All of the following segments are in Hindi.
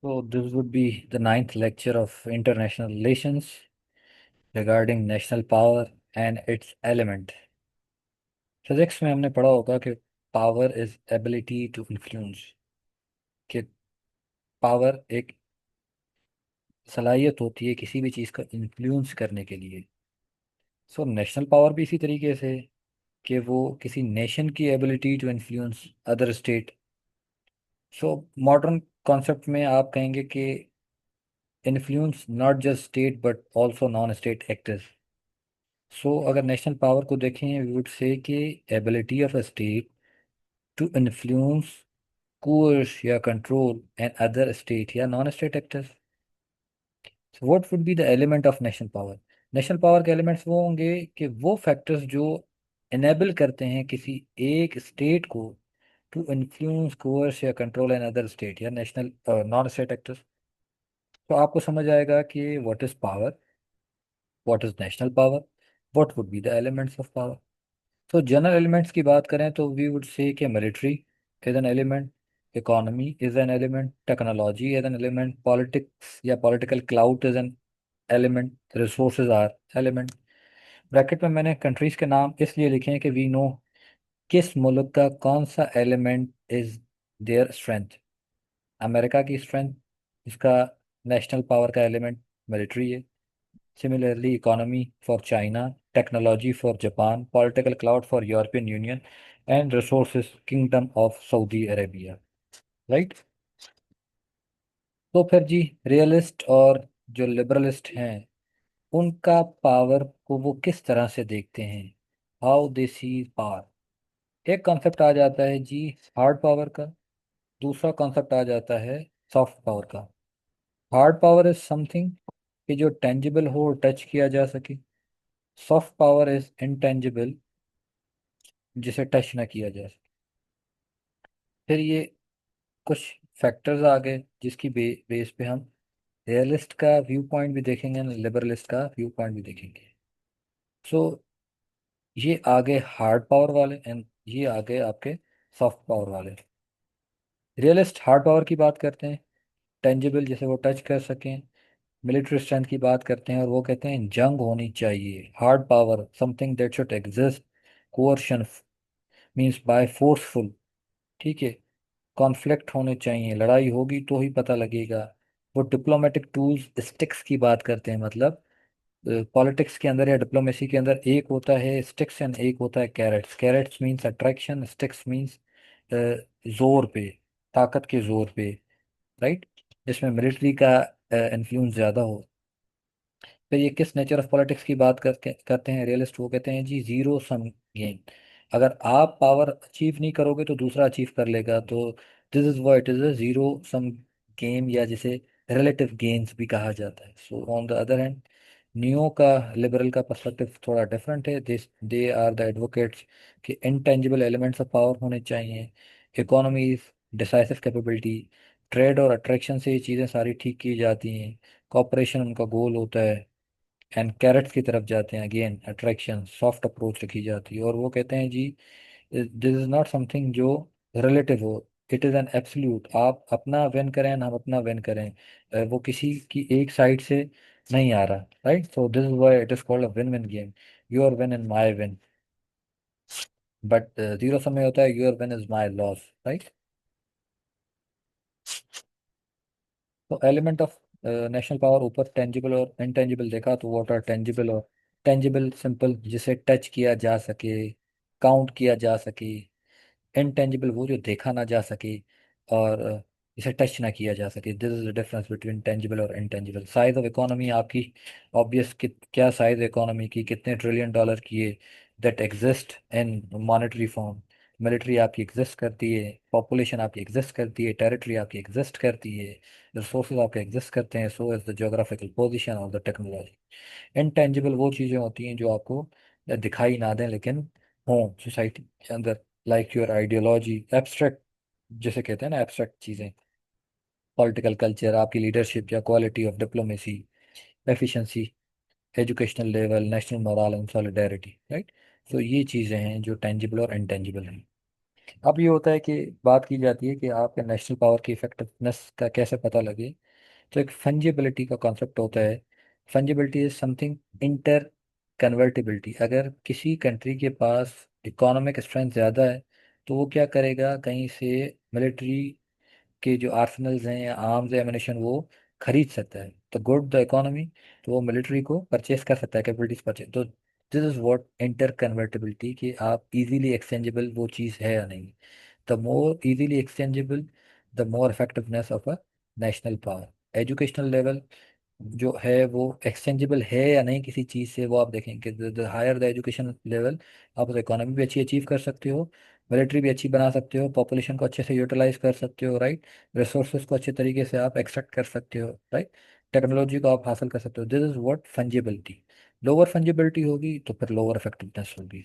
So this would be the ninth lecture of international relations regarding national power and its element. Physics में हमने पढ़ा होगा कि power is ability to influence, कि पावर एक सलाहियत होती है किसी भी चीज़ का इन्फ्लुएंस करने के लिए। सो नेशनल पावर भी इसी तरीके से है कि वो किसी नेशन की ability to influence other state. So modern concept में आप कहेंगे कि influence not just state but also non state actors. So अगर नेशनल पावर को देखें वी वुड से कि ability of a state to influence, coerce या कंट्रोल एन अदर स्टेट या non state actors. What would be the element of national power? National power के एलिमेंट्स वो होंगे कि वो फैक्टर्स जो इनेबल करते हैं किसी एक स्टेट को टू इन्फ्लुएंस, कोर्स या कंट्रोल एन अदर स्टेट या नेशनल नॉन स्टेट एक्टर्स। तो आपको समझ आएगा कि what is power, what is national power, what would be the elements of power. तो जनरल एलिमेंट्स की बात करें तो वी वुड से कि military is an element, economy is an element, technology is an element, politics या political cloud is an element, resources are element. Bracket में मैंने कंट्रीज के नाम इसलिए लिखे हैं कि वी नो किस मुल्क का कौन सा element is their strength. America की स्ट्रेंथ, इसका नेशनल पावर का एलिमेंट मिलिट्री है। Similarly, economy for China, technology for Japan, political cloud for European Union, and resources Kingdom of Saudi Arabia. Right? तो फिर जी रियलिस्ट और जो लिबरलिस्ट हैं उनका पावर को वो किस तरह से देखते हैं, हाउ दे सी पावर। एक कॉन्सेप्ट आ जाता है जी हार्ड पावर का, दूसरा कॉन्सेप्ट आ जाता है सॉफ्ट पावर का। हार्ड पावर इज समथिंग कि जो टेंजिबल हो, टच किया जा सके। सॉफ्ट पावर इज इंटेंजिबल, जिसे टच ना किया जा सके। फिर ये कुछ फैक्टर्स आ गए जिसकी बेस पे हम रियलिस्ट का व्यू पॉइंट भी देखेंगे, लिबरलिस्ट का व्यू पॉइंट भी देखेंगे। सो ये आ गए हार्ड पावर वाले एंड ये आ गए आपके सॉफ्ट पावर वाले। रियलिस्ट हार्ड पावर की बात करते हैं, टेंजिबल जिसे वो टच कर सकें। मिलिट्री स्ट्रेंथ की बात करते हैं और वो कहते हैं जंग होनी चाहिए। Hard power something that should exist, coercion means by forceful, ठीक है। कॉन्फ्लिक्ट होने चाहिए, लड़ाई होगी तो ही पता लगेगा। वो डिप्लोमेटिक टूल्स स्टिक्स की बात करते हैं, मतलब पॉलिटिक्स के अंदर या डिप्लोमेसी के अंदर एक होता है स्टिक्स एंड एक होता है carrots. Carrots means attraction, sticks means जोर पे, ताकत के जोर पे, राइट, जिसमें मिलिट्री का इन्फ्लुएंस ज़्यादा हो। फिर ये किस नेचर ऑफ पॉलिटिक्स की बात करते हैं रियलिस्ट, वो कहते हैं जी जीरो सम गेम। अगर आप पावर अचीव नहीं करोगे तो दूसरा अचीव कर लेगा, तो this is what it is a zero sum game, या जिसे रिलेटिव गेन्स भी कहा जाता है। So on the other hand neo का, लिबरल का पर्सपेक्टिव थोड़ा डिफरेंट है। This they are the advocates कि इनटेंजिबल एलिमेंट्स ऑफ पावर होने चाहिए। इकोनॉमी, डिसाइसिव कैपेबिलिटी, ट्रेड और अट्रैक्शन से ये चीज़ें सारी ठीक की जाती हैं। कॉपरेशन उनका गोल होता है। एंड कैरेट्स की तरफ जाते हैं, अगेन अट्रैक्शन, सॉफ्ट अप्रोच रखी जाती है। और वो कहते हैं जी दिस इज नॉट समथिंग जो रिलेटिव हो, इट इज़ एन एब्सोल्यूट। आप अपना विन करें हम अपना विन करें, वो किसी की एक साइड से नहीं आ रहा, right. So this is why it is called a win win game, your win and my win. But zero समय होता है your win is my loss, right. तो एलिमेंट ऑफ नेशनल पावर, ऊपर टेंजिबल और इनटेंजिबल देखा, तो व्हाट आर टेंजिबल और टेंजिबल, सिंपल जिसे टच किया जा सके, काउंट किया जा सके। इनटेंजिबल वो जो देखा ना जा सके और इसे टच ना किया जा सके। This is the difference between tangible और इनटेंजिबल। साइज ऑफ इकोनॉमी आपकी ऑब्वियस, क्या साइज इकोनॉमी की, कितने ट्रिलियन डॉलर की है, that exist in monetary form. Military आपकी एग्जिस्ट करती है, पॉपुलेशन आपकी एग्जिस्ट करती है, टेरिटरी आपकी एग्जिस्ट करती है, रिसोर्सेज आपके एग्जिस्ट करते हैं, so is the geographical position of the technology. Intangible वो चीज़ें होती हैं जो आपको दिखाई ना दें लेकिन हों सोसाइटी के अंदर, लाइक योर आइडियोलॉजी, एब्स्ट्रैक्ट जिसे कहते हैं ना, एब्स्ट्रैक्ट चीज़ें, पॉलिटिकल कल्चर, आपकी लीडरशिप या quality of diplomacy, efficiency, educational level, national moral and solidarity, right. तो ये चीज़ें हैं जो टेंजिबल और इनटेंजिबल हैं। अब ये होता है कि बात की जाती है कि आपके नेशनल पावर की इफेक्टिवनेस का कैसे पता लगे। तो एक फंजिबिलिटी का कॉन्सेप्ट होता है। फंजिबिलिटी इज समथिंग इंटर कन्वर्टिबिलिटी। अगर किसी कंट्री के पास इकोनॉमिक स्ट्रेंथ ज़्यादा है तो वो क्या करेगा, कहीं से मिलिट्री के जो आर्सनल्स हैं या आर्म्स या एमिनेशन वो खरीद सकता है। तो गुड द इकोनॉमी, तो वो मिलिट्री को परचेस कर सकता है, कैपिटलीज परचेस। तो this is what inter convertibility, कि आप इजीली एक्सचेंजेबल वो चीज़ है या नहीं। The more easily exchangeable, the more effectiveness of a national power. Educational level जो है वो एक्सचेंजेबल है या नहीं किसी चीज़ से, वो आप देखेंगे। The higher the education level, आप उस इकोनॉमी भी अच्छी अचीव कर सकते हो, मिलिट्री भी अच्छी बना सकते हो, पॉपुलेशन को अच्छे से यूटिलाइज कर सकते हो, राइट। रिसोर्सेज को अच्छे तरीके से आप एक्सट्रैक्ट कर सकते हो, राइट। टेक्नोलॉजी को आप हासिल कर सकते हो। This is what fungibility. Lower fungibility होगी तो फिर लोअर इफेक्टिवनेस होगी।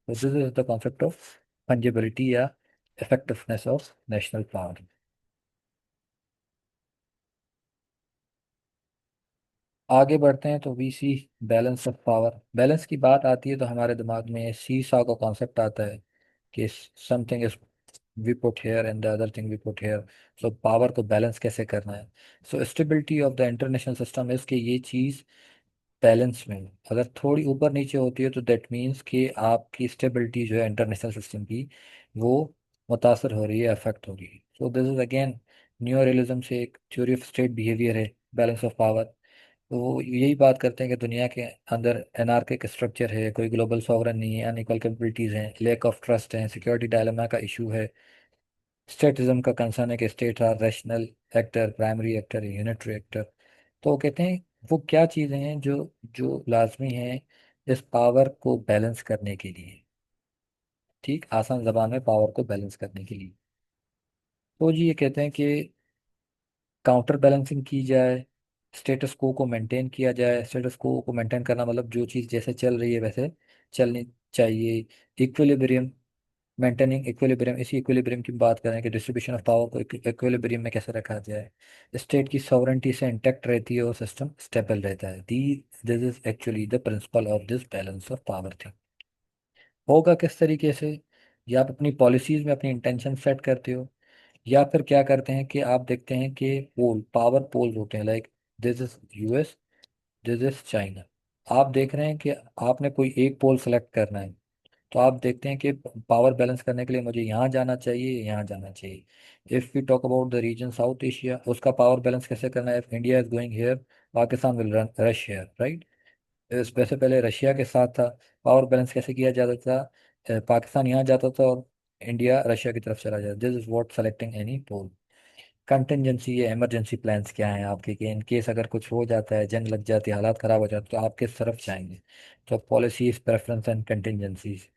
तो this is the concept of fungibility या इफेक्टिवनेस ऑफ नेशनल पावर। आगे बढ़ते हैं तो we see balance of power. Balance की बात आती है तो हमारे दिमाग में सी सॉ का कॉन्सेप्ट आता है कि something is we put here and the other thing we put here. So power को बैलेंस कैसे करना है। So stability of the international system is कि ये चीज़ बैलेंस में हो। अगर थोड़ी ऊपर नीचे होती है तो दैट मीन्स कि आपकी स्टेबिलिटी जो है इंटरनेशनल सिस्टम की, वो मुतासर हो रही है, अफेक्ट हो रही है। So this is again new realism से एक थ्योरी ऑफ स्टेट बिहेवियर है, बैलेंस ऑफ पावर। तो वो यही बात करते हैं कि दुनिया के अंदर एनार्किक स्ट्रक्चर है, कोई ग्लोबल सॉवरन नहीं है, अनइक्वल कैपेबिलिटीज हैं, लेक ऑफ ट्रस्ट है, सिक्योरिटी डायलेमा का इशू है। स्टेटिज्म का कंसर्न है कि state are rational actor, primary actor, unitary actor. तो वो कहते हैं वो क्या चीज़ें हैं जो जो लाजमी हैं इस पावर को बैलेंस करने के लिए। ठीक, आसान जबान में पावर को बैलेंस करने के लिए। तो जी ये कहते हैं कि काउंटर बैलेंसिंग की जाए, स्टेटस को मेंटेन किया जाए। स्टेटस को मेंटेन करना मतलब जो चीज़ जैसे चल रही है वैसे चलनी चाहिए। इक्विलिब्रियम, मेंटेनिंग इक्विलिब्रियम, इसी इक्विलिब्रियम की बात करें कि डिस्ट्रीब्यूशन ऑफ पावर को इक्विलिब्रियम में कैसे रखा जाए। स्टेट की सॉवरेंटी से इंटैक्ट रहती है और सिस्टम स्टेबल रहता है। The this is actually the principle of this balance of power thing. होगा किस तरीके से, या आप अपनी पॉलिसीज में अपनी इंटेंशन सेट करते हो, या फिर क्या करते हैं कि आप देखते हैं कि पोल पावर पोल्स होते हैं, like this is US, this is China. आप देख रहे हैं कि आपने कोई एक पोल सेलेक्ट करना है, तो आप देखते हैं कि पावर बैलेंस करने के लिए मुझे यहाँ जाना चाहिए, यहाँ जाना चाहिए। If we talk about the region South Asia, उसका पावर बैलेंस कैसे करना है। If India is going here, Pakistan will run rush here, right. वैसे पहले रशिया के साथ था, पावर बैलेंस कैसे किया जाता था। पाकिस्तान यहाँ जाता था और इंडिया रशिया की तरफ चला जाता। This is what selecting any pole. Contingency या इमरजेंसी प्लान्स क्या हैं आपके, कि इन केस अगर कुछ हो जाता है, जंग लग जाती है, हालात खराब हो जाते तो आप किस तरफ जाएंगे। तो policies, preference and contingencies,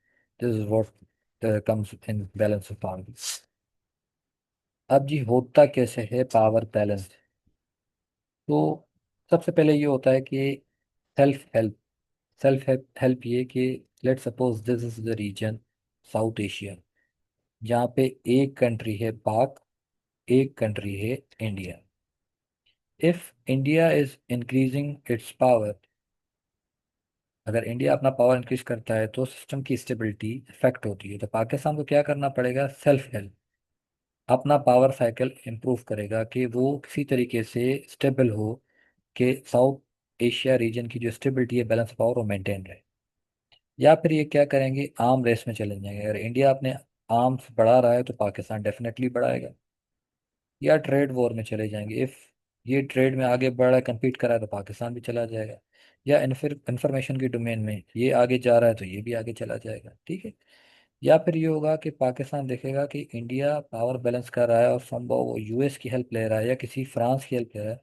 this is what comes in balance of power. अब जी होता कैसे है पावर बैलेंस। तो सबसे पहले ये होता है कि सेल्फ हेल्प। सेल्फ हेल्प ये कि let suppose this is the region South Asia, जहाँ पे एक कंट्री है पाक, एक कंट्री है India. If India is increasing its power, अगर इंडिया अपना पावर इंक्रीज करता है तो सिस्टम की स्टेबिलिटी इफेक्ट होती है। तो पाकिस्तान को क्या करना पड़ेगा, सेल्फ हेल्प, अपना पावर साइकिल इंप्रूव करेगा कि वो किसी तरीके से स्टेबल हो, कि साउथ एशिया रीजन की जो स्टेबिलिटी है, बैलेंस पावर, वो मेंटेन रहे। या फिर ये क्या करेंगे, आर्म रेस में चले जाएंगे। अगर इंडिया अपने आर्म्स बढ़ा रहा है तो पाकिस्तान डेफिनेटली बढ़ाएगा। या ट्रेड वॉर में चले जाएंगे, इफ ये ट्रेड में आगे बढ़ रहा है, compete कर रहा है, तो पाकिस्तान भी चला जाएगा। या इंफॉर्मेशन की डोमेन में ये आगे जा रहा है तो ये भी आगे चला जाएगा, ठीक है। या फिर ये होगा कि पाकिस्तान देखेगा कि इंडिया पावर बैलेंस कर रहा है और संभव वो यूएस की हेल्प ले रहा है, या किसी फ्रांस की हेल्प ले रहा है,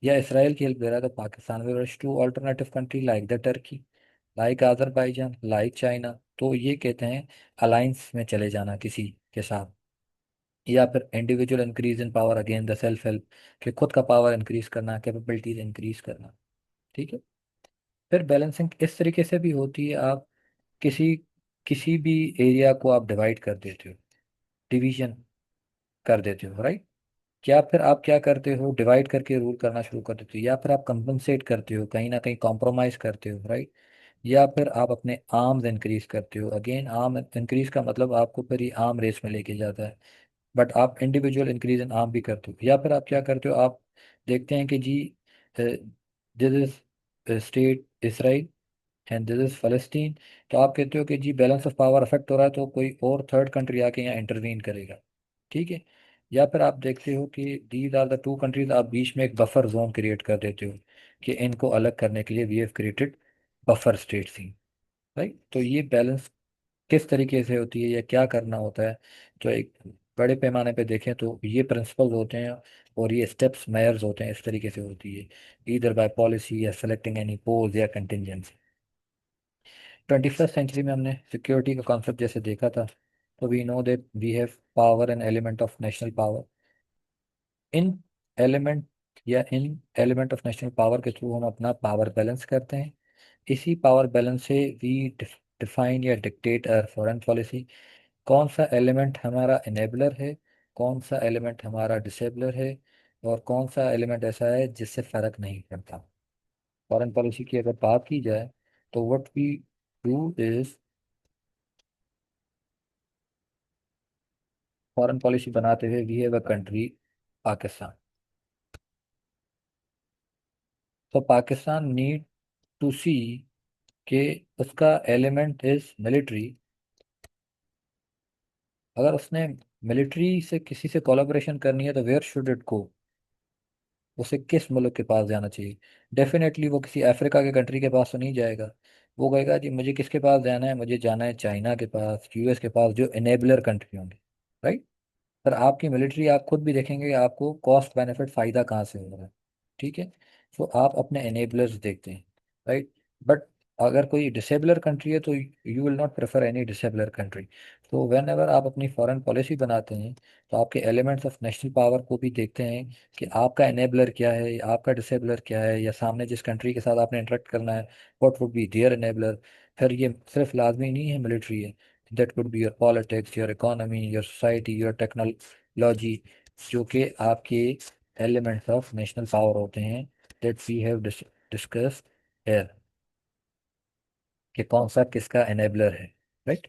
या इसराइल की हेल्प ले रहा है, तो Pakistan will rush to alternative country like the Turkey, like Azerbaijan, like China. तो ये कहते हैं अलायंस में चले जाना किसी के साथ। या फिर individual increase in power, again the self help, कि खुद का पावर इंक्रीज करना, कैपेबिलिटीज इंक्रीज करना, ठीक है। फिर बैलेंसिंग इस तरीके से भी होती है, आप किसी किसी भी एरिया को आप डिवाइड कर देते हो, डिवीजन कर देते हो, राइट। या फिर आप क्या करते हो, डिवाइड करके रूल करना शुरू कर देते हो, या फिर आप कंपनसेट करते हो, कहीं ना कहीं कॉम्प्रोमाइज करते हो, राइट। या फिर आप अपने आर्म्स इंक्रीज करते हो। अगेन आर्म इंक्रीज का मतलब आपको फिर ये आर्म रेस में लेके जाता है, बट आप इंडिविजुअल इंक्रीज इन आर्म भी करते हो। या फिर आप क्या करते हो, आप देखते हैं कि जी this is state Israel and this is फलस्तीन, तो आप कहते हो कि जी बैलेंस ऑफ पावर अफेक्ट हो रहा है तो कोई और थर्ड कंट्री आके यहाँ इंटरवीन करेगा। ठीक है। या फिर आप देखते हो कि these are the two countries, आप बीच में एक बफर जोन क्रिएट कर देते हो कि इनको अलग करने के लिए we have created buffer state see. Right, तो ये बैलेंस किस तरीके से होती है या क्या करना होता है, तो एक बड़े पैमाने पे देखें तो ये प्रिंसिपल्स होते हैं और ये स्टेप्स मेयर्स होते हैं, इस तरीके से होती है, ईदर बाय पॉलिसी या सेलेक्टिंग एनी पोज या कंटिजेंसी। 21st सेंचुरी में हमने सिक्योरिटी का कॉन्सेप्ट जैसे देखा था, तो we know that we have power and element of national power. In element या in element of national power के थ्रू हम अपना पावर बैलेंस करते हैं। इसी पावर बैलेंस से वी डिफाइन या डिक्टेट अ फॉरेन पॉलिसी। कौन सा एलिमेंट हमारा इनेबलर है, कौन सा एलिमेंट हमारा डिसेबलर है, और कौन सा एलिमेंट ऐसा है जिससे फर्क नहीं पड़ता। फॉरेन पॉलिसी की अगर बात की जाए तो what we do is, foreign policy बनाते हुए we have a country Pakistan. तो पाकिस्तान नीड टू सी कि उसका एलिमेंट इज मिलिट्री। अगर उसने मिलिट्री से किसी से कोलैबोरेशन करनी है तो वेयर शुड इट गो, उसे किस मुल्क के पास जाना चाहिए। डेफिनेटली वो किसी अफ्रीका के कंट्री के पास तो नहीं जाएगा। वो कहेगा जी मुझे किसके पास जाना है, मुझे जाना है चाइना के पास, यूएस के पास, जो इनेबलर कंट्री होंगे। राइट। पर आपकी मिलिट्री आप खुद भी देखेंगे कि आपको कॉस्ट बेनिफिट फायदा कहाँ से हो रहा है। ठीक है। तो आप अपने एनेबलर्स देखते हैं। राइट। बट अगर कोई डिसेबलर कंट्री है तो you will not prefer any disabler country. तो वेन एवर आप अपनी फॉरेन पॉलिसी बनाते हैं तो आपके एलिमेंट्स ऑफ नेशनल पावर को भी देखते हैं कि आपका एनेबलर क्या है, आपका डिसेबलर क्या है, या सामने जिस कंट्री के साथ आपने इंटरेक्ट करना है what would be their enabler. फिर ये सिर्फ लाजमी नहीं है मिलिट्री है, that could be your politics, your economy, your society, your technology, जो कि आपके एलिमेंट्स ऑफ नेशनल पावर होते हैं, that we have discussed here, कि कौन सा किसका एनेबलर है। राइट।